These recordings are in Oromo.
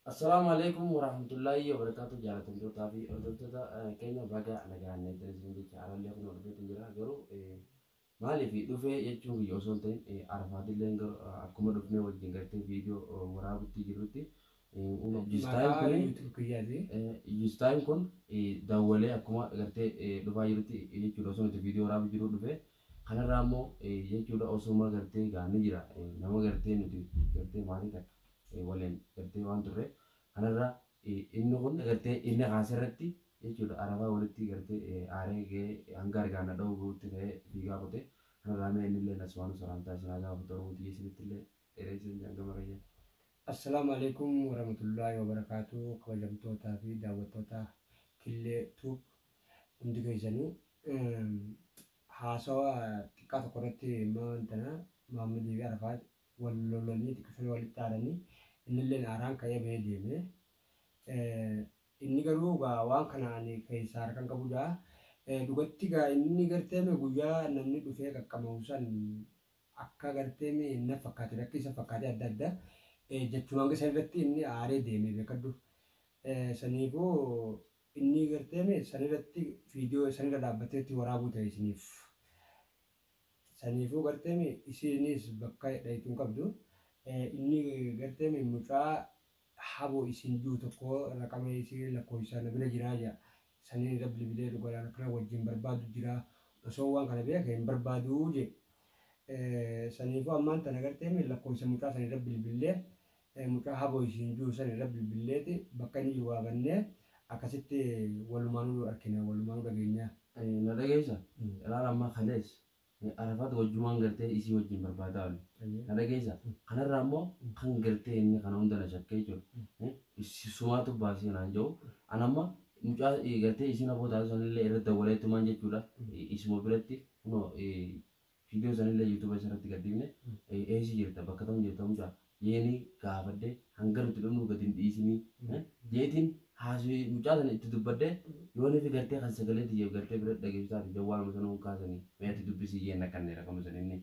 Assalamualaikum warahmatullahi wabarakatuh. Jaalatamtoota fi hordoftoota keenya baga nagaan eegdanii jecha haalallee kun hordofeetu jira. Garuu maaliif dhufee jechuun biyya osoo hin ta'in arfaatillee garuu akkuma dhufnee wajjin gartee viidiyoo waraabutti jirutti ijistaan kun dawwalee akkuma gartee dhufaa jirutti jechuudha osoo nuti viidiyoo waraabu jiru dhufee kanarraa immoo jechuudha osuma gartee gaanii jira nama gartee nuti gartee maatii takka waliin gartee waan turre kanarraa inni kun gartee inni haasirratti jechuudha arabaa walitti gartee aaree gahee hanga argaana dha'uu guutti ta'ee fiigaa qote kanarraa mee innillee naswaanu salaamtaa isin haa gaafatu ta'uu guutii isinitti illee dheereessin hangama kayya. Assalamualaikum warahmatullahi wabarakatuh. Kabajamtoota fi daawwattoota killee tuub hundi keessanuu haasawa xiqqaa tokko irratti maantana Maammadii fi Arafaat wal lolanii xiqqisanii walitti aadanii innillee aaraan ka'ee bahee deeme. Inni garuu waan kanaan keessaa harkaan qabudha. Dhugatti gaa inni garteeme guyyaa namni dhufee qaqqabamu san akka garteeme na fakkaate rakkisa fakkaate adda addaa jechuun hanga sanirratti inni aaree deeme beekadhu. Saniifuu inni garteeme sanirratti viidiyoo sanirra dhaabbateetti waraabuu ta'e isiniif. Saniifuu garteeme isinis bakka dhayituun qabdu. Inni garteeme mucaa haboo isin jiru tokko raqama isin lakkoofsa na bira jiraa jira. Sanii irra bilbilee dhugaadhaan akkana wajjin barbaadu jira. Osoo waan kana beeka hin barbaadu je. Saniifuu ammaan tana garteeme lakkoofsa mucaa san irra bilbilee mucaa haboo isin jiru san irra bilbileeti bakka inni jiru waabannee akkasitti walumaanuu arkina walumaanuu dhageenya. Na dhageessa ilaala ammaa kalees Arafaat wajjumaan gartee isii wajjin barbaadaa oole. Na dhageessa kanarraa immoo kan gartee inni kana hunda na shakkee jiru. Sumaatu baasee naan jiru. Anamma mucaa gartee isiin aboo taasisu sanillee irra dawwaleetumaan jechuudha. Isuma biratti viidiyoo sanillee yuutuuba isarratti gaddifne eessi jirta bakka ta'u jirta mucaa yeeni gaafadde hanga nuti dhumnu gadi hin dhiisinii jeetiin haasii mucaa sana itti dubbadde yoonii fi gartee kan sagalee tiyyeef gartee bira dhageessisaa fi jawwaaluma sana kaasanii meetti dubbisii yeen akkanne rakkamu saninni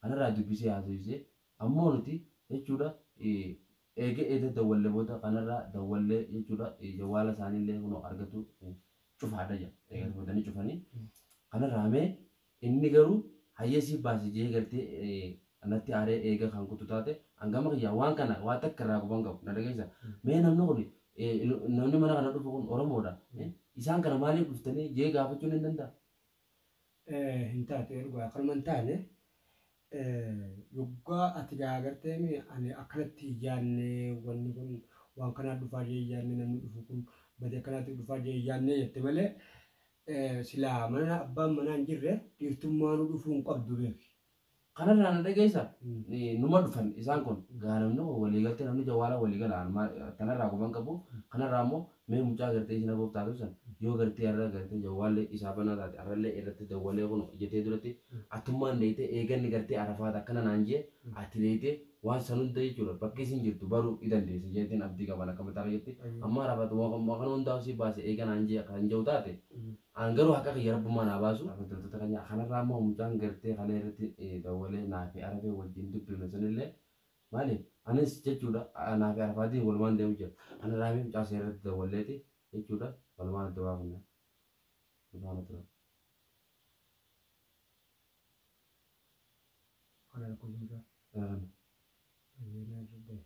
kanarraa dubbisee haasofisee ammoo nuti jechuudha eegee eeda dawwallee booda kanarraa dawwallee jechuudha jawwaala isaaniillee kunoo argatu cufaadha jira eegaa boodanii cufanii kanarraa mee inni garuu hayyesii baasii jee gartee anatti aaree eega kan kutu taate hangama kiyyaa waan kana waan takka irraa quban qabu na dhageessa mee namni kun namni mana kana dhufu kun Oromoodha. Isaan kana maaliif dhuftanii jee gaafachuun hin danda'a? Hin taate dhugaa kanuma hin taane yoggaa ati gaagartee ani akkanatti ijaanne wanni kun waan kanaa dhufaa jee ijaanne namni dhufu kun badee akkanaatti dhufaa jee ijaanne jette malee silaa mana abbaan manaa hin jirre dhiirtummaanuu dhufuu hin qabdu beeki. Kanarraa na dhageessa numa dhufan isaan kun gaanamni waliigaltee namni jawwaala waliigalaan kanarraa quban qabu kanarraa immoo mee mucaa gartee isin aboof taatu san yoo gartee irra gartee jawwaallee isaa banaa taate arrallee irratti dawwalee kun ijjatee duratti attummaan deeyitee eeganni gartee Arafaat akkana naan jee ati deeyitee waan san hunda jechuudha bakki isin jirtu baruu i dandeesse jeetiin abdii qaban akka mataa jetti amma Arafaat waan kana hundaa usii baase eega naan jee kan jiru taate Anggaru haka ke yarabuma na basu aku tuh tanya karena ramu muncang gerte kali itu dawale nafi arabe wajin tu pilih senile mali anis cecuda nafi arafati walman dia ujar anak rami casir dawale itu cecuda walman doa punya walman doa kalau aku juga ini sudah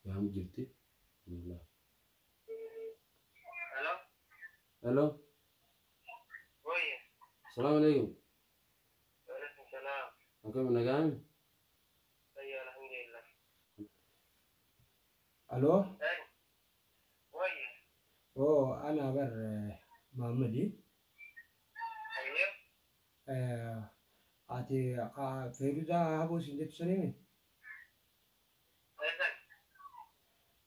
yang jadi Alhamdulillah. Halo. Halo. Oh iya. Assalamualaikum. Waalaikumsalam. Aku menegang. Iya alhamdulillah. Halo. Oh iya. Oh, ana bar Maamadi. Iya. Ati Feruza haboo isin jettu sanii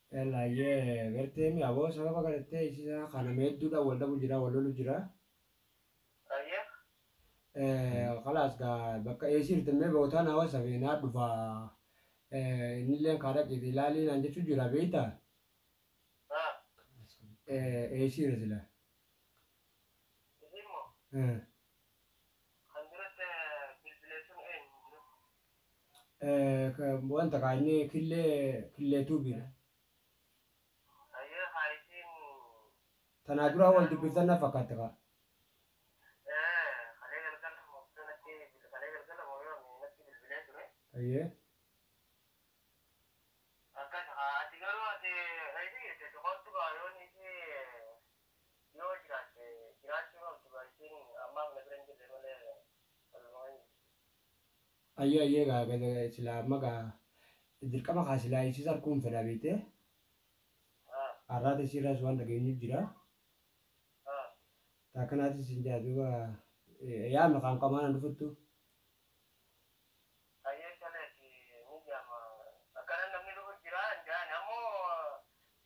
Elaye gartee aboo sababa kadhattee isa kana meedduudha wal dhabu jira wal lolu jira. Iya. Khalaas gaa bakka eesirtamee bootaan hawa safeenaa dhufa innillee kaadha qeeti ilaalii naan jechuu jira beeyta. Eesira sila. wanta kaa inni killeetuu bira. Ayyee haayitiin Tanaa duraa wal dubbiftan na fakkaata kaa. kalee galgala mooftanatti kalee galgala mooyoo natti bilbilee ture. Ayyee. Akkas ati garuu ati hayitii jette tokkottu yoon isi yoo jiraatte jiraachuu qabdu baay'een ammaaf na bira hin jirre malee walumaa hin Ayyee gaa silaa amma gaa dirqama kaa silaa isis harkuun fedha beekte. Har'aati isiirraas waan dhageenyuuf jira. Taakanaatis hin jaatuba yaa maqaan qamaan dhufuttu. ayyee kaleeti ni jaama akkana namni dhufu jira hin jaani ammoo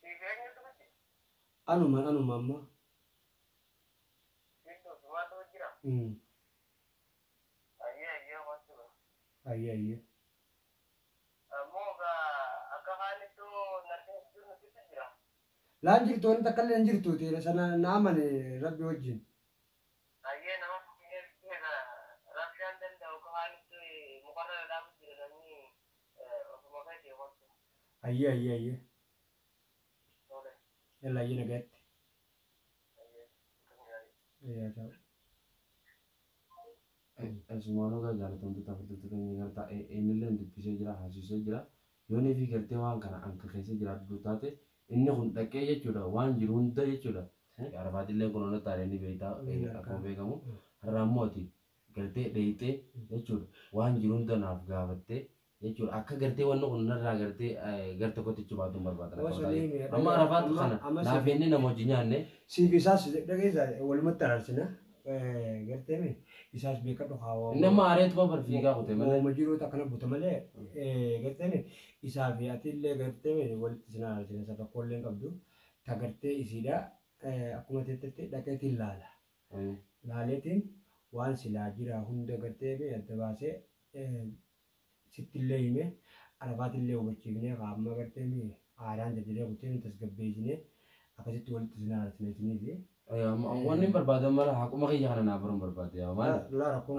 siif eenyutu dhufu Anuma amma. siif dhufumaa dhufu jira ayyee wantu Ayyee. ammoo akka haalittu narreen jiru nuti jira Laan jirtu wanti takka illee hin jirtu teera sana naamane rabbi wajjin. ayyee nama fuudhee rakkisaan danda'u akka haalittu mukarra dhaabu jira namni ofuma fedhe wantu Ayyee. tole Yalla ayyee nagaatti. ayyee kan gaarii Yaa ta'u. Asumaanoo gaajalatamtu taphatutti keenya gartaa innillee dubbisee jira haasisee jira yoonii fi gartee waan kana anka keessa jiraatu taate inni kun dhaqee jechuudha waan jiru hunda jechuudha. Arafaatillee kun ona taatee ni beektaa akkuma beekamu har'a ammoo ati gartee dheeyitee jechuudha waan jiru hunda naaf gaafattee jechuudha akka gartee wanni kun narraa gartee garta kotichi baatuun barbaadan. Amma arafaatu kana naaf inni nama hojii nyaanne. Siif isaas dhageessa walumatti araarsina. Gartee isaas beekadhu hawa. Inni amma aareetuma barfiigaa kute malee. Ooma jiroota akkana buta malee gartee isaa fi atillee gartee walitti sinaa araarsina isa tokkollee hin qabdu. Ta gartee isiidha akkuma teettetti dhaqeetiin laala. Laaleetiin waan silaa jira hunda gartee adda baasee sittillee hime arafaatillee hubachiifnee qaama gartee aadaan jajjalee kutee tasgabbeessinee akkasitti walitti sinaa araarsina isiniifi. Wanni barbaadan mala haquma kiyya kana naa baruun barbaade yaa maal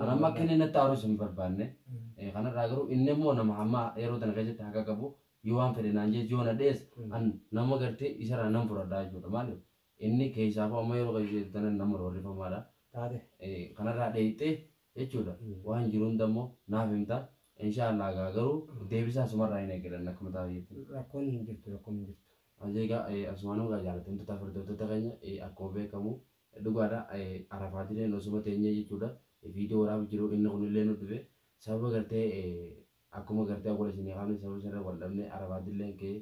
anamma akka inni natti haarus hin barbaanne kanarraa garuu inni immoo nama hamma yeroo tana keessatti haqa qabu yoo waan fedhe naan jees yoo na dhees an nama gartee isarraa nan fudhadhaa jechuudha maaliif inni keessaafuu amma yeroo keessatti tana nama roorrifamaadha kanarraa dheeyxee jechuudha waan jiru hunda immoo naaf himta inshaallah garuu deebisaa sumarraa hin eegalan akkuma taa'u jechuudha. Rakkoon hin jirtu. Ajega asumaanuu gaajalatamtu tafardoota keenya akkuma beekamu dhugaadha arafaatileen osuma teenyee jechuudha viidiyoo waraabaa jiru inni kunillee nu dhufe sababa gartee akkuma gartee awwala isinii qaamni sababa isarra wal dhabne arafaatileen kee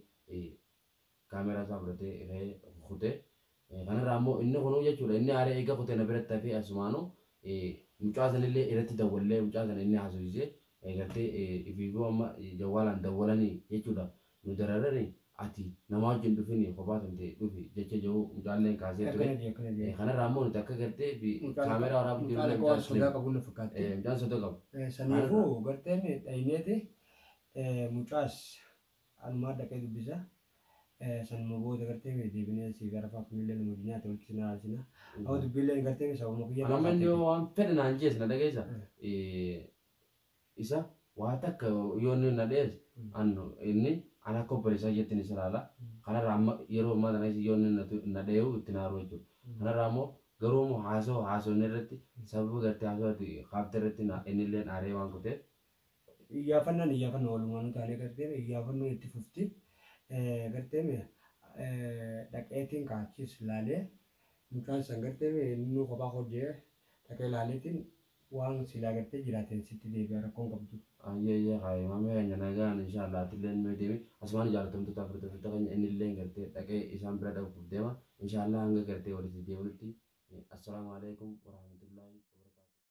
kaameraa isaa fudhatee ka'ee kutee kanarraa immoo inni kunuu jechuudha inni aaree eega kutee na biratti hafee asumaanuu mucaa sanillee irratti dawwallee mucaa sana inni haasofisee gartee viidiyoo amma jawwaalaan dawwalanii jechuudha nu dararanii ati nama wajjin dhufini kophaa tante dhufi jecha jiru mucaalleen kaasee ture kanarraa immoo nuti akka gartee fi kaameraa waraabaa jiru mucaan sodaa qabu na fakkaate. Mucaan sodaa qabu. Saniifuu garteen dhayineeti mucaas anumaa dhaqee dubbisa. Sanuma booda gartee deebinee si gara fakkillee nama nyaata walitti sinaa arsina. Hawwa dubbiillee gartee sababa kiyya. Anamma inni waan fedhe naan jees na dhageessa isa waa takka yoo inni na dhees inni ana akka obboleessaa jettiin isa laala kanarraa amma yeroo ammaa kana yoo inni na dheehu itti naaruu jechuudha kanarraa immoo garuu immoo haasofne irratti sababa gartee haasofati kaafte irratti innillee aaree waan kuteef. Iyyaafannoo walumaan taanee gartee iyyaafannoo itti fufti gartee dhaqeetiin kaachis laalee mucaan san gartee inni kophaa hojjee dhaqee laaleetiin waan silaa gartee jiraateen sitti deebi'a rakkoon qabdu. Ayyee kaayi maamee keenya nagaan inshaallah atilleen mee deemi asumaan jaalatamtu taafurta keenya innillee gartee dhaqee isaan bira dhaquuf deema inshaallah hanga gartee walitti deemutti assalaamu alaikum warahmatullahi